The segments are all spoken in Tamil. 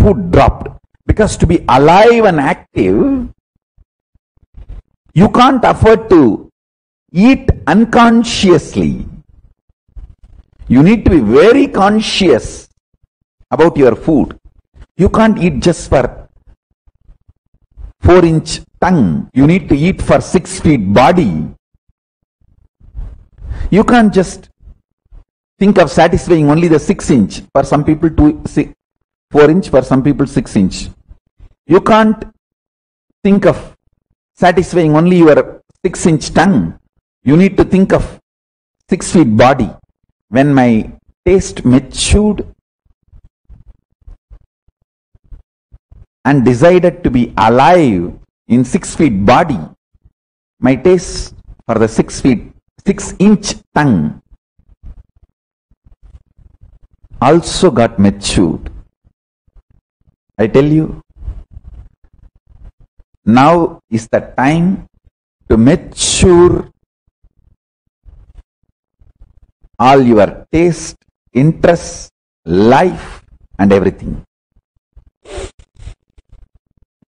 food dropped. Because to be alive and active, you can't afford to eat unconsciously. You need to be very conscious about your food. You can't eat just for 4-inch tongue. You need to eat for 6 feet body. You can't just think of satisfying only the 6-inch. For some people 4-inch, for some people 6-inch. You can't think of satisfying only your 6-inch tongue. You need to think of 6 feet body. When my taste matured and decided to be alive in 6 feet body, my taste for the 6-inch tongue also got matured. I tell you, now is the time to mature all your taste, interest, life and everything.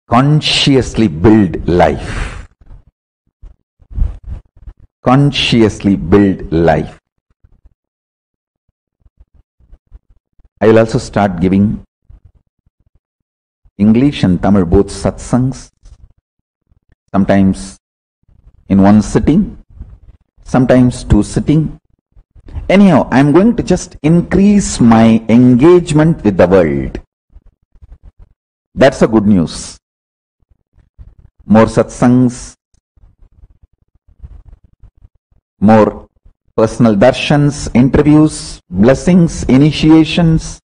Consciously build life. Consciously build life. I will also start giving English and Tamil both satsangs, sometimes in one sitting, sometimes 2 sitting. Anyhow, I am going to just increase my engagement with the world. That's a good news. More satsangs, more personal darshans, interviews, blessings, initiations.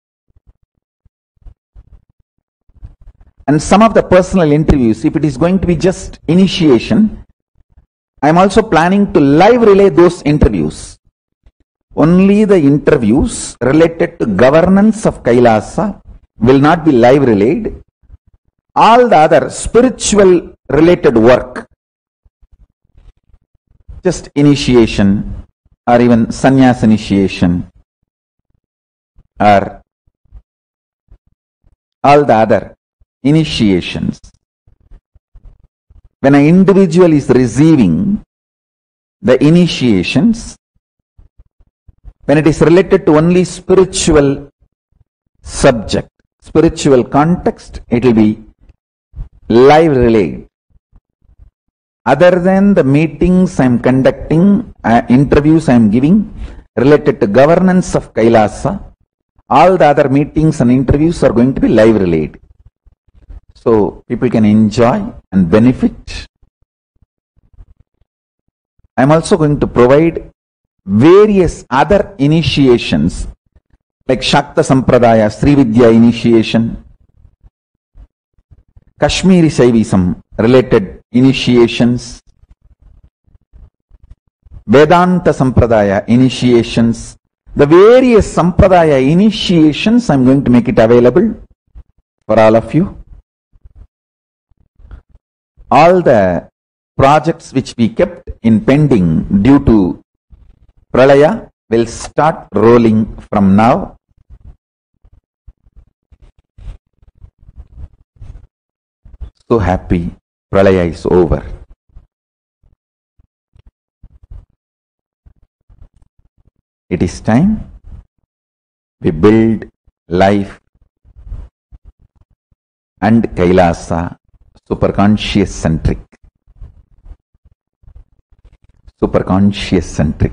And some of the personal interviews, if it is going to be just initiation, I am also planning to live relay those interviews. Only the interviews related to governance of Kailasa will not be live relayed. All the other spiritual related work, just initiation or even sannyas initiation or all the other initiations. When an individual is receiving the initiations, when it is related to only spiritual subject, spiritual context, it will be live relayed. Other than the meetings I am conducting, interviews I am giving related to governance of Kailasa, all the other meetings and interviews are going to be live relayed. So people can enjoy and benefit. I am also going to provide various other initiations like Shakta Sampradaya, Sri Vidya initiation, Kashmiri Shaivism related initiations, Vedanta Sampradaya initiations. The various Sampradaya initiations, I am going to make it available for all of you. All the projects which we kept in pending due to Pralaya will start rolling from now. So happy Pralaya is over. It is time we build life and Kailasa superconscious centric. Superconscious centric.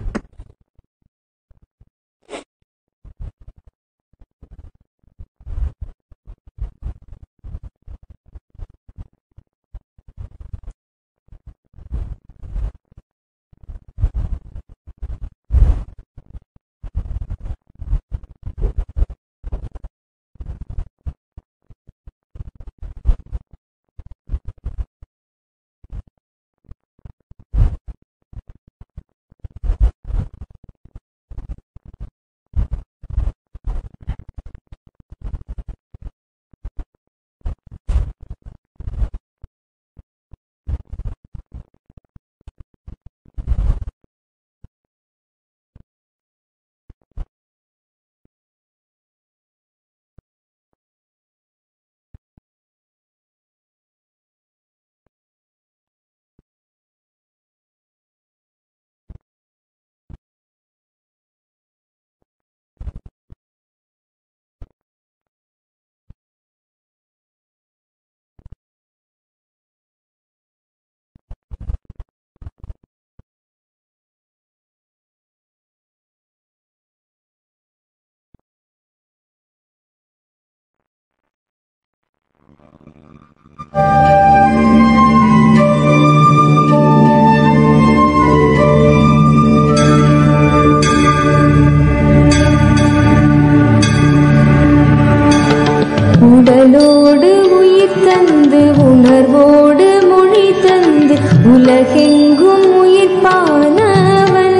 உடலோடு உயிர் தந்து உணர்வோடு மொழி தந்து உலகெங்கும் உயிர்ப்பானவன்.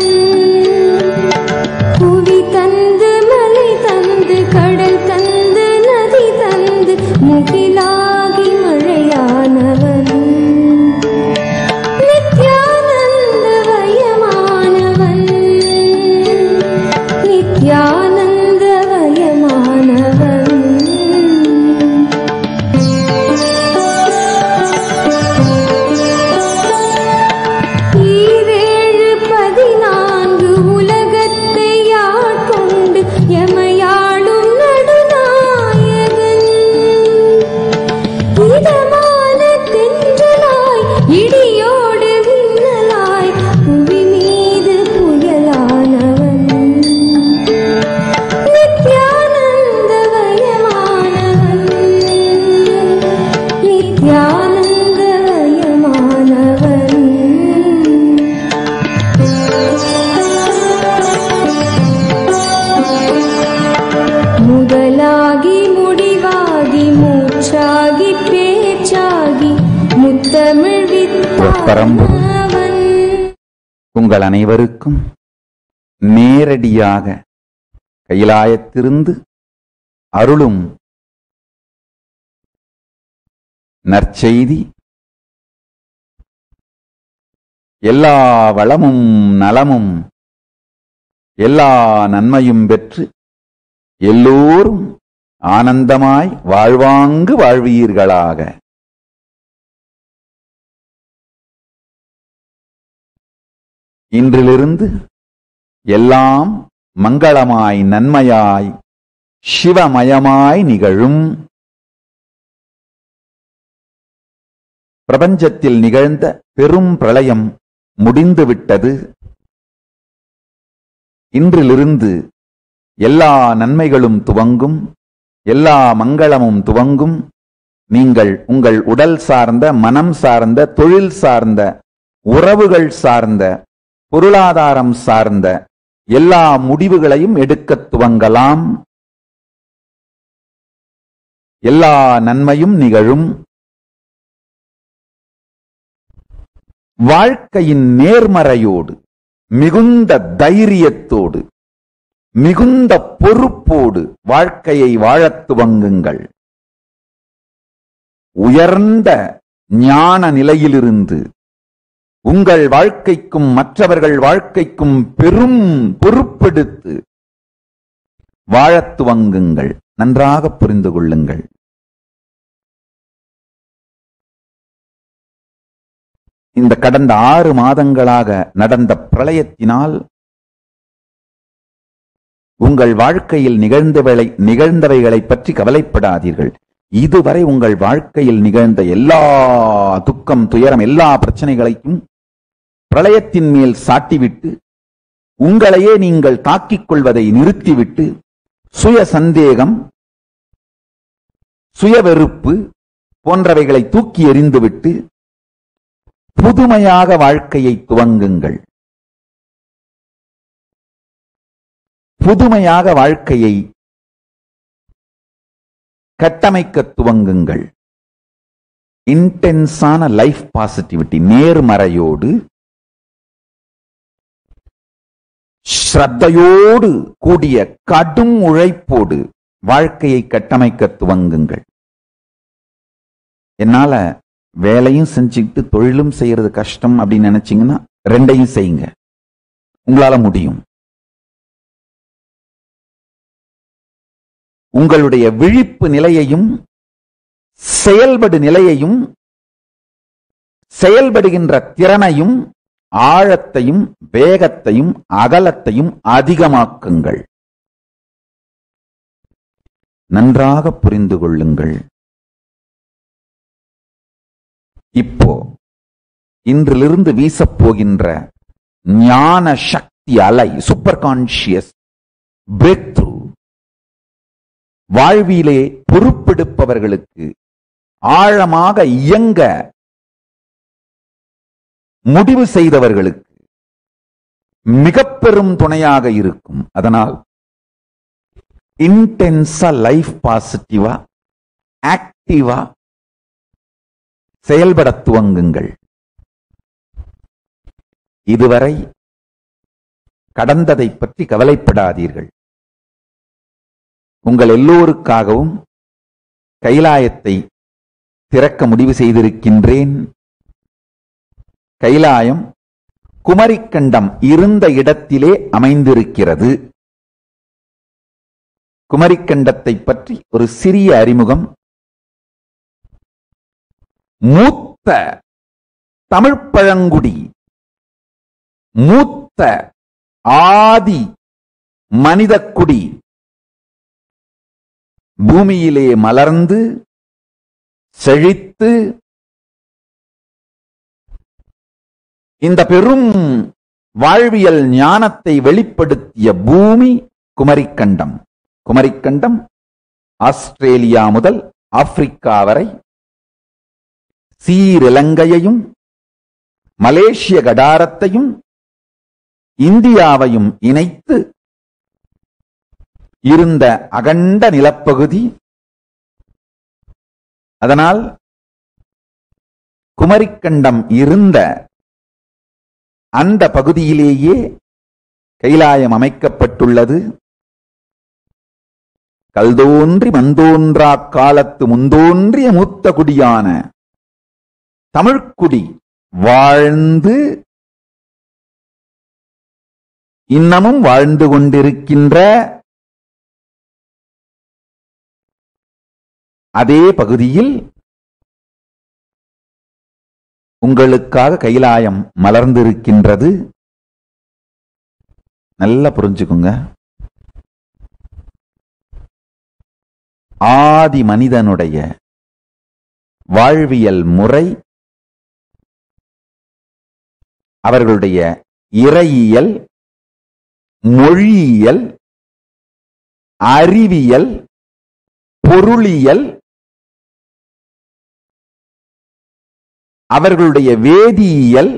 புவி தந்து மலை தந்து கடல் தந்து நதி தந்து முகிலாகி மழையானவன். நித்யானந்தவயமானவன், நித்யானந்தவயமானவன். முதலாகி முடிவாகி மூச்சாகி பேச்சாகி முத்தமிழ் வித்தானவன். உங்கள் அனைவருக்கும் நேரடியாக கைலாயத்திலிருந்து அருளும் நற்செய்தி, எல்லா வளமும் நலமும் எல்லா நன்மையும் பெற்று எல்லோரும் ஆனந்தமாய் வாழ்வாங்கு வாழ்வீர்களாக. இன்றிலிருந்து எல்லாம் மங்களமாய் நன்மையாய் சிவமயமாய் நிகழும். பிரபஞ்சத்தில் நிகழ்ந்த பெரும் பிரளயம் முடிந்துவிட்டது. இன்றிலிருந்து எல்லா நன்மைகளும் துவங்கும், எல்லா மங்களமும் துவங்கும். நீங்கள் உங்கள் உடல் சார்ந்த, மனம் சார்ந்த, தொழில் சார்ந்த, உறவுகள் சார்ந்த, பொருளாதாரம் சார்ந்த எல்லா முடிவுகளையும் எடுக்கத் துவங்கலாம். எல்லா நன்மையும் நிகழும். வாழ்க்கையின் நேர்மறையோடு, மிகுந்த தைரியத்தோடு, மிகுந்த பொறுப்போடு வாழ்க்கையை வாழத் துவங்குங்கள். உயர்ந்த ஞான நிலையிலிருந்து உங்கள் வாழ்க்கைக்கும் மற்றவர்கள் வாழ்க்கைக்கும் பெரும் பொறுப்பெடுத்து வாழத் துவங்குங்கள். நன்றாக புரிந்து கொள்ளுங்கள். இந்த கடந்த 6 மாதங்களாக நடந்த பிரளயத்தினால் உங்கள் வாழ்க்கையில் நிகழ்ந்தவைகளை பற்றி கவலைப்படாதீர்கள். இதுவரை உங்கள் வாழ்க்கையில் நிகழ்ந்த எல்லா துக்கம், துயரம், எல்லா பிரச்சனைகளையும் பிரளயத்தின் மேல் சாட்டிவிட்டு உங்களையே நீங்கள் தாக்கிக் கொள்வதை நிறுத்திவிட்டு சுய சந்தேகம், சுய வெறுப்பு போன்றவைகளை தூக்கி எறிந்துவிட்டு புதுமையாக வாழ்க்கையை துவங்குங்கள். புதுமையாக வாழ்க்கையை கட்டமைக்க துவங்குங்கள். இன்டென்ஸான லைஃப் பாசிட்டிவிட்டி, நேர்மறையோடு, ஸ்ரத்தையோடு கூடிய கடும் உழைப்போடு வாழ்க்கையை கட்டமைக்க துவங்குங்கள். என்னால வேலையும் செஞ்சுக்கிட்டு தொழிலும் செய்யறது கஷ்டம் அப்படின்னு நினைச்சீங்கன்னா 2ஐயும் செய்யுங்க. உங்களால முடியும். உங்களுடைய விழிப்பு நிலையையும் செயல்படு நிலையையும் செயல்படுகின்ற திறனையும் ஆழத்தையும் வேகத்தையும் அகலத்தையும் அதிகமாக்குங்கள். நன்றாக புரிந்து கொள்ளுங்கள். இப்போ இன்றிலிருந்து வீசப்போகின்ற ஞான சக்தி அலை, சூப்பர் கான்சியஸ் பிரேக் த்ரூ, வாழ்விலே பொறுப்பெடுப்பவர்களுக்கு ஆழமாக இயங்க முடிவு செய்தவர்களுக்கு மிக பெரும் துணையாக இருக்கும். அதனால் இன்டென்ஸா லைஃப் பாசிட்டிவா ஆக்டிவா செயல்பட துவங்குங்கள். இதுவரை கடந்ததை பற்றி கவலைப்படாதீர்கள். உங்கள் எல்லோருக்காகவும் கைலாயத்தை திறக்க முடிவு செய்திருக்கின்றேன். கைலாயம் குமரிக்கண்டம் இருந்த இடத்திலே அமைந்திருக்கிறது. குமரிக்கண்டத்தை பற்றி ஒரு சிறிய அறிமுகம். மூத்த தமிழ் பழங்குடி, மூத்த ஆதி மனிதக்குடி பூமியிலே மலர்ந்து செழித்து இந்த பெரும் வாழ்வியல் ஞானத்தை வெளிப்படுத்திய பூமி குமரிக்கண்டம். குமரிக்கண்டம் ஆஸ்திரேலியா முதல் ஆப்பிரிக்கா வரை சீரிலங்கையையும் மலேசிய கடாரத்தையும் இந்தியாவையும் இணைத்து இருந்த அகண்ட நிலப்பகுதி. அதனால் குமரிக்கண்டம் இருந்த அந்த பகுதியிலேயே கைலாயம் அமைக்கப்பட்டுள்ளது. கல்தோன்றி மந்தோன்றா காலத்து முந்தோன்றிய மூத்த குடியான தமிழ்க்குடி வாழ்ந்து இன்னமும் வாழ்ந்து கொண்டிருக்கின்ற அதே பகுதியில் உங்களுக்காக கைலாயம் மலர்ந்திருக்கின்றது. நல்லா புரிஞ்சுக்குங்க. ஆதி மனிதனுடைய வாழ்வியல் முறை, அவர்களுடைய இறையியல், மொழியியல், அறிவியல், பொருளியல், அவர்களுடைய வேதியியல்,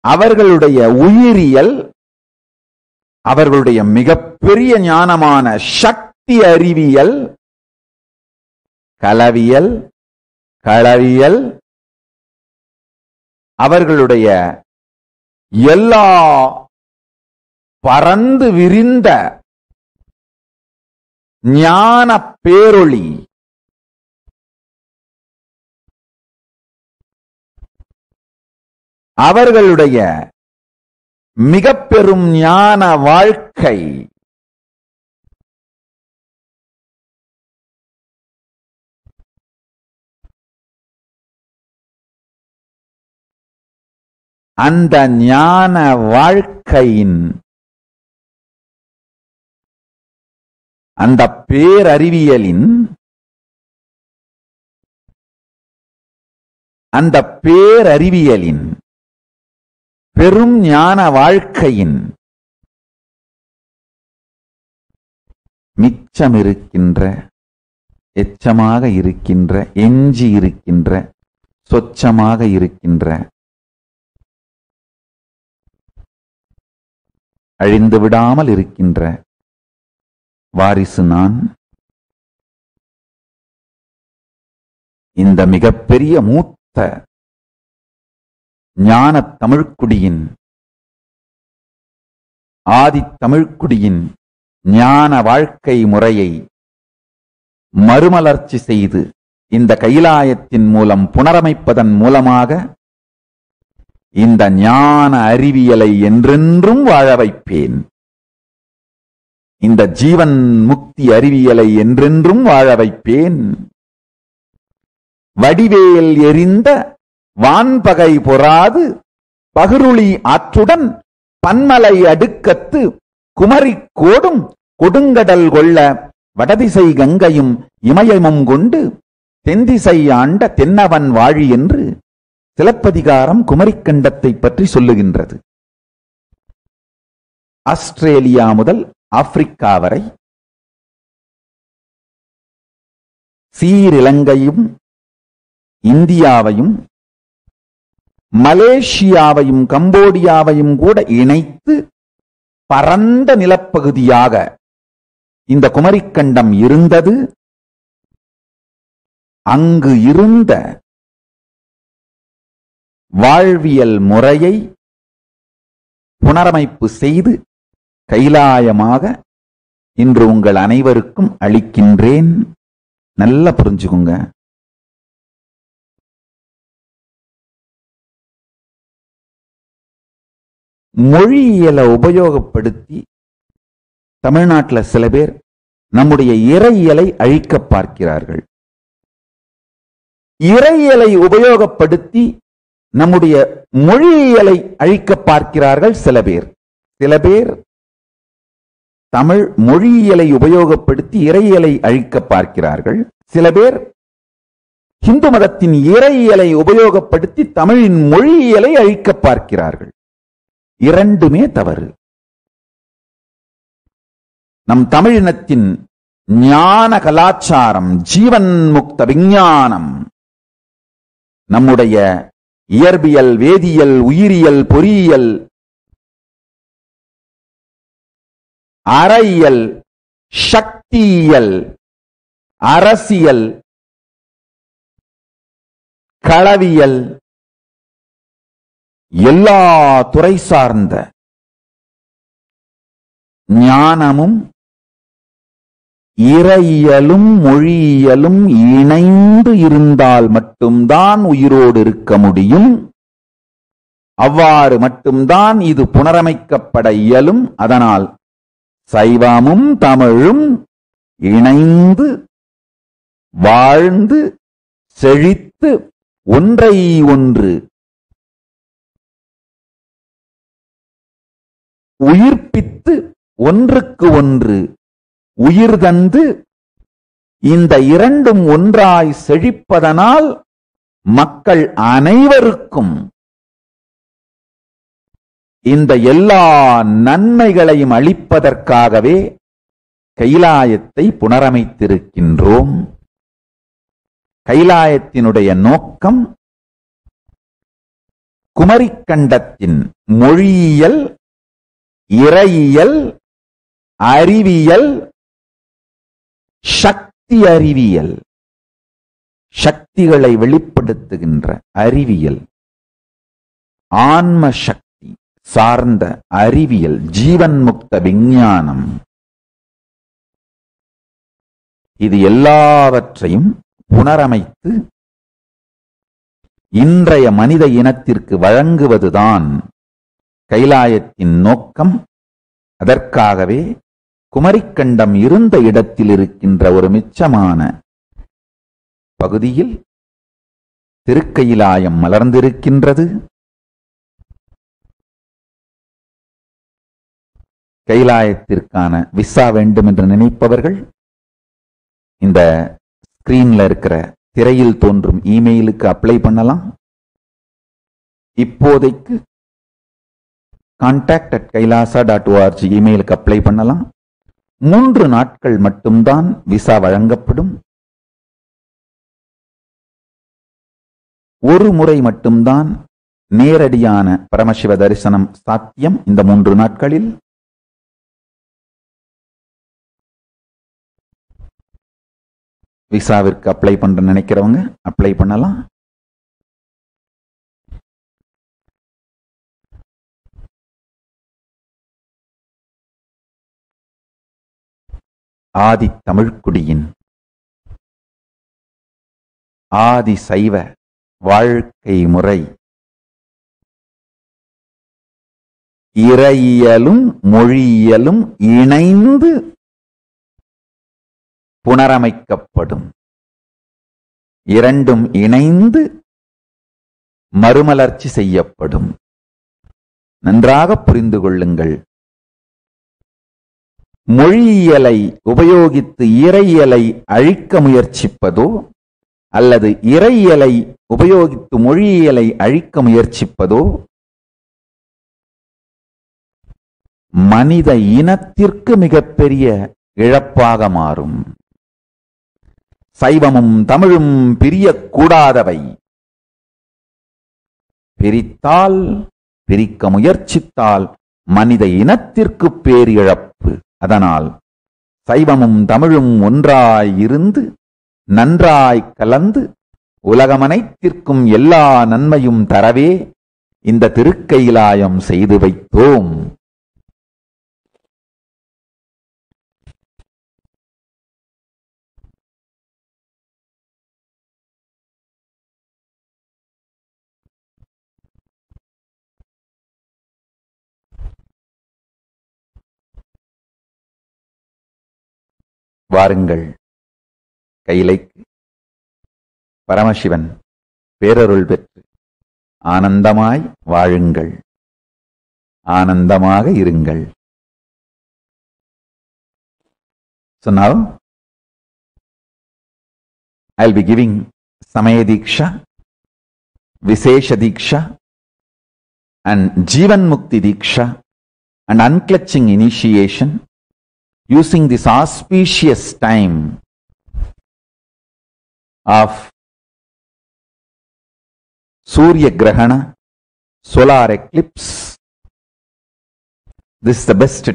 அவர்களுடைய உயிரியல், அவர்களுடைய மிகப்பெரிய ஞானமான சக்தி அறிவியல், கலவியல், களவியல், அவர்களுடைய எல்லா பரந்து விரிந்த ஞான பேரொளி, அவர்களுடைய மிக பெரும் ஞான வாழ்க்கை, அந்த ஞான வாழ்க்கையின் அந்த பேரறிவியலின் பெரும் ஞான வாழ்க்கையின் மிச்சம் இருக்கின்ற, எச்சமாக இருக்கின்ற, எஞ்சி இருக்கின்ற, சொச்சமாக இருக்கின்ற, அழிந்து விடாமல் இருக்கின்ற வாரிசு நான். இந்த மிகப்பெரிய மூத்த ஞான தமிழ்க்குடியின், ஆதி தமிழ்க்குடியின் ஞான வாழ்க்கை முறையை மறுமலர்ச்சி செய்து இந்த கைலாயத்தின் மூலம் புனரமைப்பதன் மூலமாக இந்த ஞான அறிவியலை என்றென்றும் வாழ வைப்பேன். இந்த ஜீவன் முக்தி அறிவியலை என்றென்றும் வாழ வைப்பேன். வடிவேல் எரிந்த வான்பகை பொறாது பகிருளி ஆற்றுடன் பன்மலை அடுக்கத்து குமரி கோடும் கொடுங்கடல் கொள்ள வடதிசை கங்கையும் இமயமும் கொண்டு தென்திசை ஆண்ட தென்னவன் வாழி என்று சிலப்பதிகாரம் குமரிக்கண்டத்தை பற்றி சொல்லுகின்றது. ஆஸ்திரேலியா முதல் ஆப்பிரிக்கா வரை ஸ்ரீலங்கையும் இந்தியாவையும் மலேசியாவையும் கம்போடியாவையும் கூட இணைத்து பரந்த நிலப்பகுதியாக இந்த குமரிக்கண்டம் இருந்தது. அங்கு இருந்த வாழ்வியல் முறையை புனரமைப்பு செய்து கைலாயமாக இன்று உங்கள் அனைவருக்கும் அளிக்கின்றேன். நல்லா புரிஞ்சுக்குங்க. மொழியியலை உபயோகப்படுத்தி தமிழ்நாட்டில் சில பேர் நம்முடைய இறையியலை அழிக்க பார்க்கிறார்கள். இறையியலை உபயோகப்படுத்தி நம்முடைய மொழியியலை அழிக்க பார்க்கிறார்கள் சில பேர். தமிழ் மொழியியலை உபயோகப்படுத்தி இறையியலை அழிக்க பார்க்கிறார்கள். சில பேர் இந்து மதத்தின் இறையியலை உபயோகப்படுத்தி தமிழின் மொழியியலை அழிக்க பார்க்கிறார்கள். இரண்டுமே தவறு. நம் தமிழினத்தின் ஞான கலாச்சாரம், ஜீவன் முக்த விஞ்ஞானம், நம்முடைய இயற்பியல், வேதியியல், உயிரியல், பொறியியல், அறயியல், சக்தியியல், அரசியல், களவியல், எல்லா துறை சார்ந்த ஞானமும் இறையியலும் மொழியியலும் இணைந்து இருந்தால் மட்டும்தான் உயிரோடு இருக்க முடியும். அவ்வாறு மட்டும்தான் இது புனரமைக்கப்பட இயலும். அதனால் சைவமும் தமிழும் இணைந்து வாழ்ந்து செழித்து ஒன்றை ஒன்று உயிர்ப்பித்து ஒன்றுக்கு ஒன்று உயிர் தந்து இந்த இரண்டும் ஒன்றாய் செழிப்பதனால் மக்கள் அனைவருக்கும் இந்த எல்லா நன்மைகளையும் அளிப்பதற்காகவே கைலாயத்தை புனரமைத்திருக்கின்றோம். கைலாயத்தினுடைய நோக்கம் குமரிக்கண்டத்தின் மொழியியல், இறையியல், அறிவியல், சக்தி அறிவியல், சக்திகளை வெளிப்படுத்துகின்ற அறிவியல், ஆன்ம சக்தி சார்ந்த அறிவியல், ஜீவன் முக்த விஞ்ஞானம், இது எல்லாவற்றையும் புனரமைத்து இன்றைய மனித இனத்திற்கு வழங்குவதுதான் கைலாயத்தின் நோக்கம். அதற்காகவே குமரிக்கண்டம் இருந்த இடத்தில் இருக்கின்ற ஒரு மிச்சமான பகுதியில் திருக்கைலாயம் மலர்ந்திருக்கின்றது. கைலாயத்திற்கான விசா வேண்டும் என்று நினைப்பவர்கள் இந்த ஸ்கிரீன்ல இருக்கிற திரையில் தோன்றும் இமெயிலுக்கு அப்ளை பண்ணலாம். இப்போதைக்கு contact@kailasa.org இமெயிலுக்கு அப்ளை பண்ணலாம். 3 நாட்கள் மட்டும்தான் விசா வழங்கப்படும். ஒரு முறை மட்டும்தான் நேரடியான பரமசிவ தரிசனம் சாத்தியம். இந்த 3 நாட்களில் விசாவிற்கு அப்ளை பண்ற நினைக்கிறவங்க அப்ளை பண்ணலாம். ஆதி தமிழ்க்குடியின் ஆதி சைவ வாழ்க்கை முறை இறையியலும் மொழியியலும் இணைந்து புனரமைக்கப்படும். இரண்டும் இணைந்து மறுமலர்ச்சி செய்யப்படும். நன்றாக புரிந்து கொள்ளுங்கள். மொழியியலை உபயோகித்து இறையியலை அழிக்க முயற்சிப்பதோ அல்லது இறையியலை உபயோகித்து மொழியியலை அழிக்க முயற்சிப்பதோ மனித இனத்திற்கு மிகப்பெரிய இழப்பாக மாறும். சைவமும் தமிழும் பிரியக்கூடாதவை. பிரித்தால், பிரிக்க முயற்சித்தால் மனித இனத்திற்கு பேரிழப்பு. அதனால் சைவமும் தமிழும் ஒன்றாய் இருந்து நன்றாய் கலந்து உலகமனைத்திற்கும் எல்லா நன்மையும் தரவே இந்த திருக்கைலாயம் செய்து வைத்தோம். வாருங்கள், கைலைக்கு பரமசிவன் பேரருள் பெற்று ஆனந்தமாய் வாழுங்கள், ஆனந்தமாக இருங்கள். So now I'll be giving Samaya Diksha, Vishesha Diksha and Jivan Mukti Diksha and unclutching initiation using this auspicious time of Surya Grahana, solar eclipse. This is the best.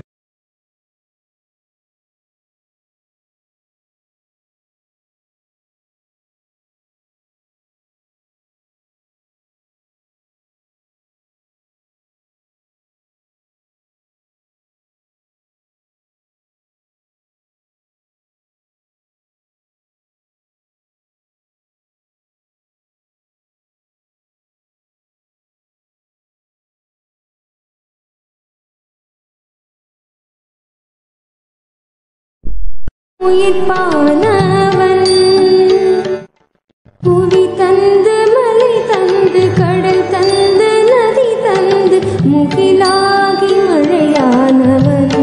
உயிர்ப்பானவன் புவி தந்து மலை தந்து கடல் தந்து நதி தந்து முகிலாகி மழையானவன்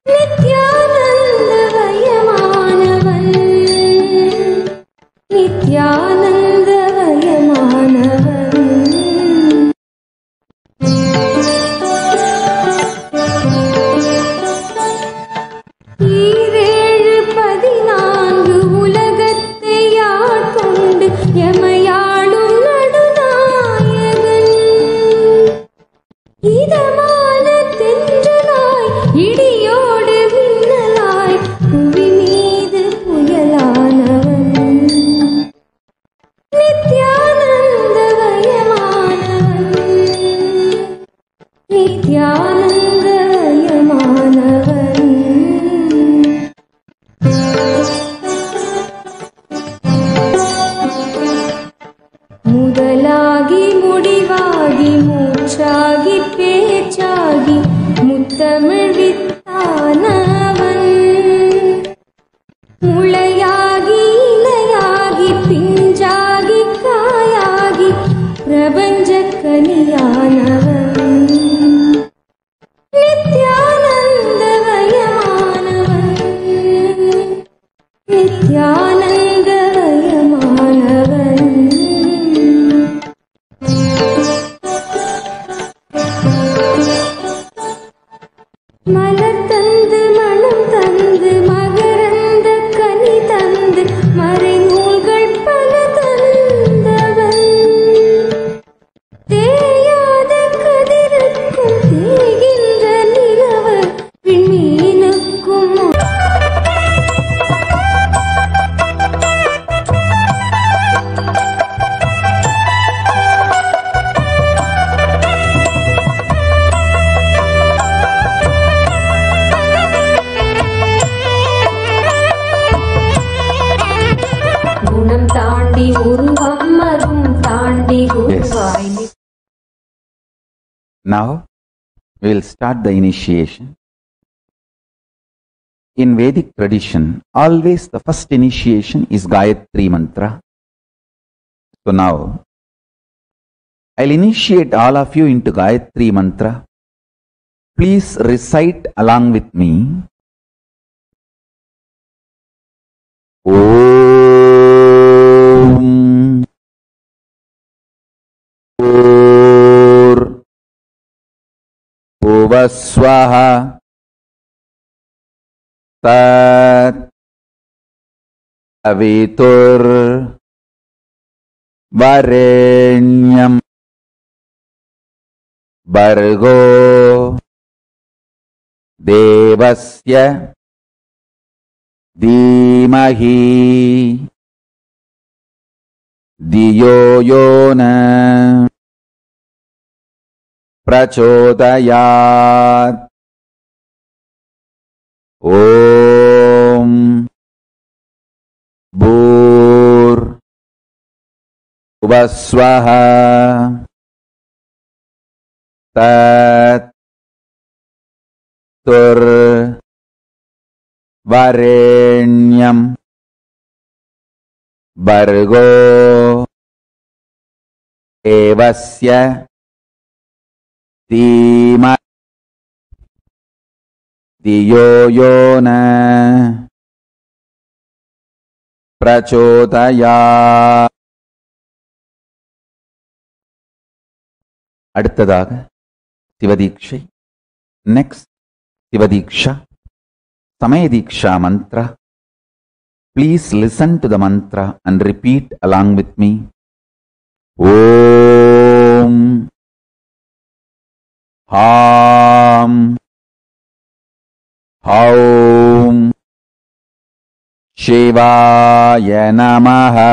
நித்யானந்த வயமானவன் நித்யானந்த வயமானவன் ஈரேழு 14 உலகத்தை ஆட்கொண்டு எமையாளும் நடுநாயகன் இதமான தென்றலாய் இடியோடு மின்னலாய் புவி மீது புயலானவன் நித்யானந்த வயமானவன் நித்யானந்த வயமானவன் முதலாகி முடிவாகி மூச்சாகி பேச்சாகி முத்தமிழ் வித்தானவன் முளையாகி இலையாகி பிஞ்சாகி காயாகி பிரபஞ்ச கனியானவன் நித்யானந்த வயமானவன் நித்யானந்த வயமானவன் மலர் தந்து மனம் தந்து மகரந்த கனி தந்து மறைநூல்கள் பல தந்தவன் தேயாத கதிருக்கும் தேகின்ற நிலவு விண்மீனுக்கும் குணம் தாண்டி உருவம் அதும் தாண்டி குருவாய் Now we will start the initiation. In Vedic tradition, always the first initiation is Gayatri Mantra. So now I'll initiate all of you into Gayatri Mantra. Please recite along with me. Om Pur Bhuvaswaha Tat अवितुर वरेण्यम भर्गो देवस्य धीमहि धियो यो न प्रचोदयात्। ओम भूर्भुवस्वः तत् तुर्वरेण्यं भर्गो देवस्य धीमहि धियो यो न प्रचोदयात्। அடுத்ததாக சிவதீட்சை. Next, சிவதீக்ஷா, சமயதீக்ஷா mantra. Please listen to the mantra and repeat along with me. Om Ham Haum Shivaya Namaha.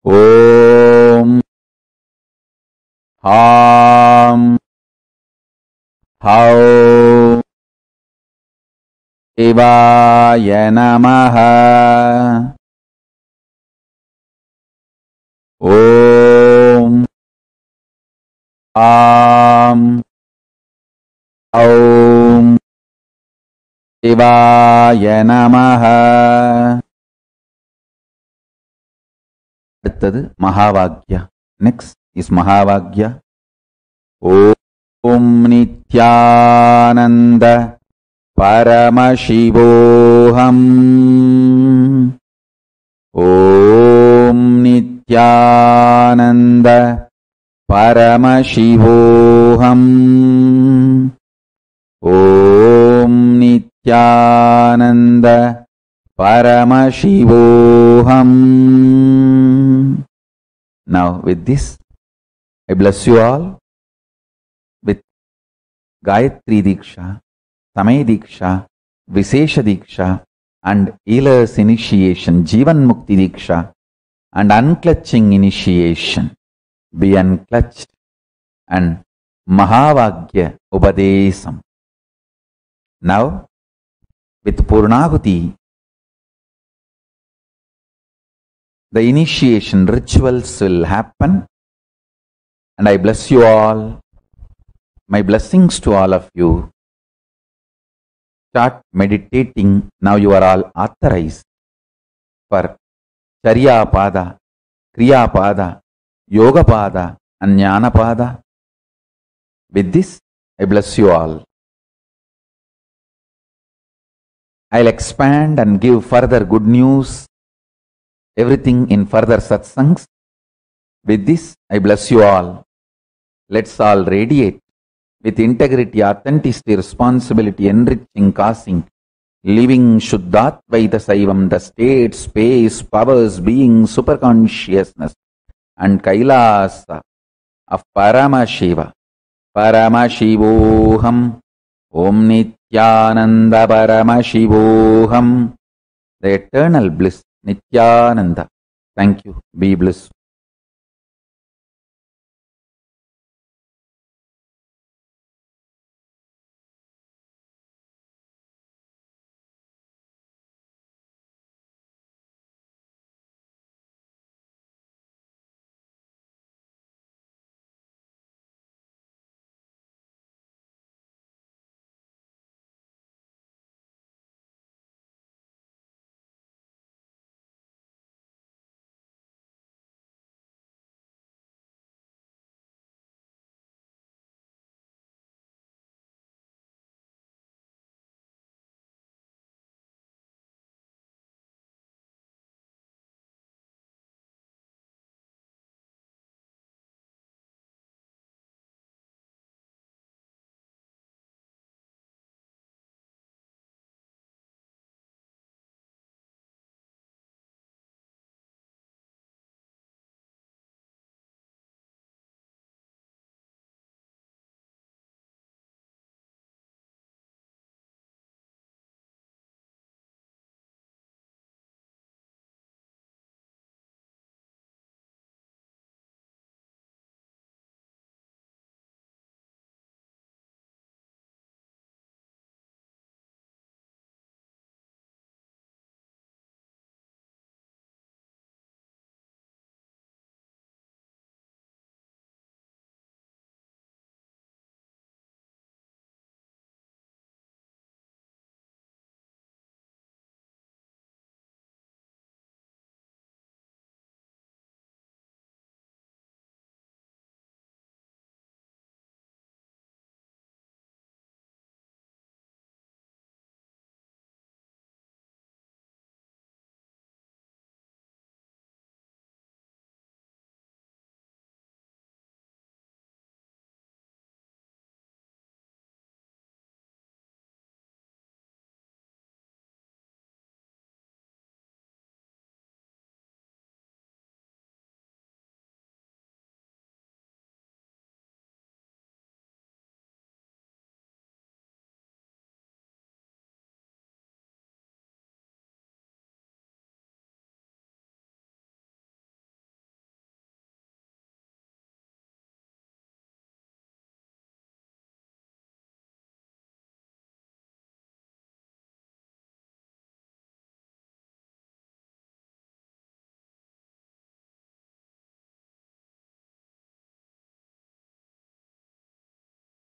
Om Ham Haum Shivaya Namaha. Om Ham Aum Shivaya Namaha. அடுத்தது மகாவாக்யா. Next is மகாவாக்யா. Om Nityananda பரமசிவோஹம். Om Nityananda பரமசிவோஹம். Om Nityananda பரமசிவோஹம். Now with this, I bless you all with Gayatri Diksha, Samaya Diksha, Vishesha Diksha, and Healer's initiation, Jivan Mukti Diksha, and unclutching initiation. Be unclutched, and Mahavagya Upadesam. Now, with Purnahuti, the initiation rituals will happen, and I bless you all. My blessings to all of you. Start meditating. Now you are all authorized for Charya Pada, Kriya Pada, Yoga Pada, and Jnana Pada. With this, I bless you all. I'll expand and give further good news, everything in further satsangs. With this, I bless you all. Let's all radiate with integrity, authenticity, responsibility, enriching, causing, living Shuddhatvaita Saivam, the state, space, powers, being, superconsciousness, and Kailasa of Paramashiva. Paramashivoham. Om Nityananda Paramashivoham. The eternal bliss, Nityananda. Thank you. Be blissed.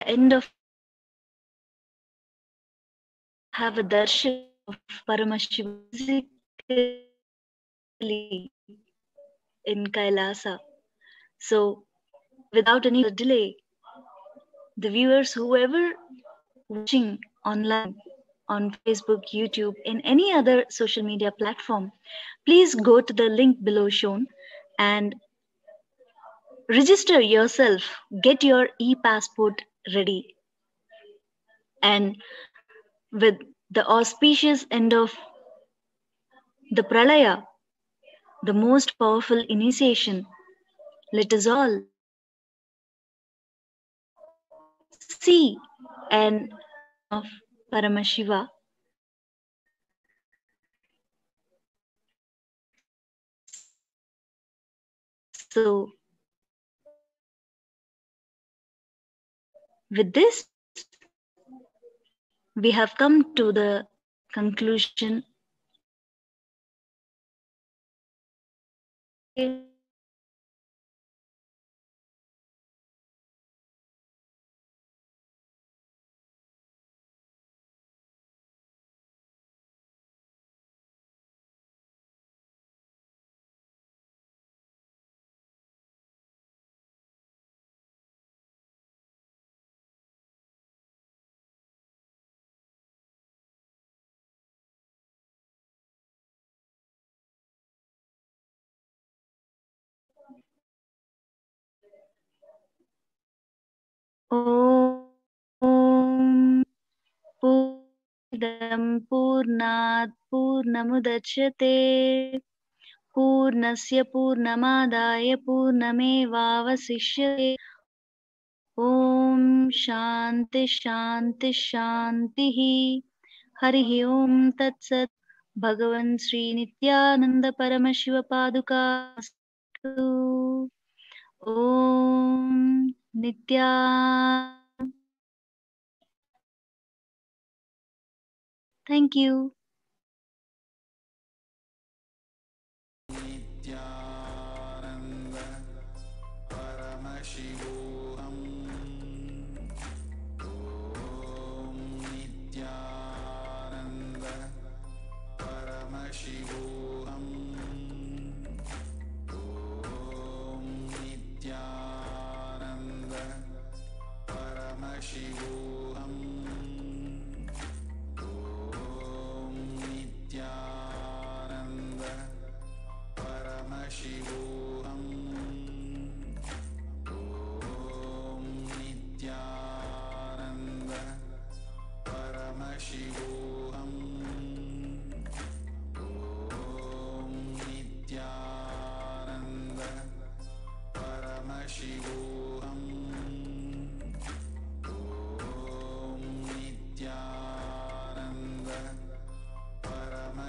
end of have a darshan of Paramashiva physically in Kailasa. So, without any delay, the viewers, whoever watching online on Facebook, YouTube, in any other social media platform, please go to the link below shown and register yourself, get your e-passport ready. And with the auspicious end of the Pralaya, the most powerful initiation, let us all see and of Paramashiva. So, with this, we have come to the conclusion. Om Purnidam Purnat Purnamudachyate Purnasya Purnamadaya Purnamevavasishyate. Om Shanti Shanti Shanti. Harihi Om Tat Sat. Bhagavan Sri Nityananda Paramashiva Paduka Astu. Om Nitya. Thank you.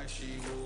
Shivoham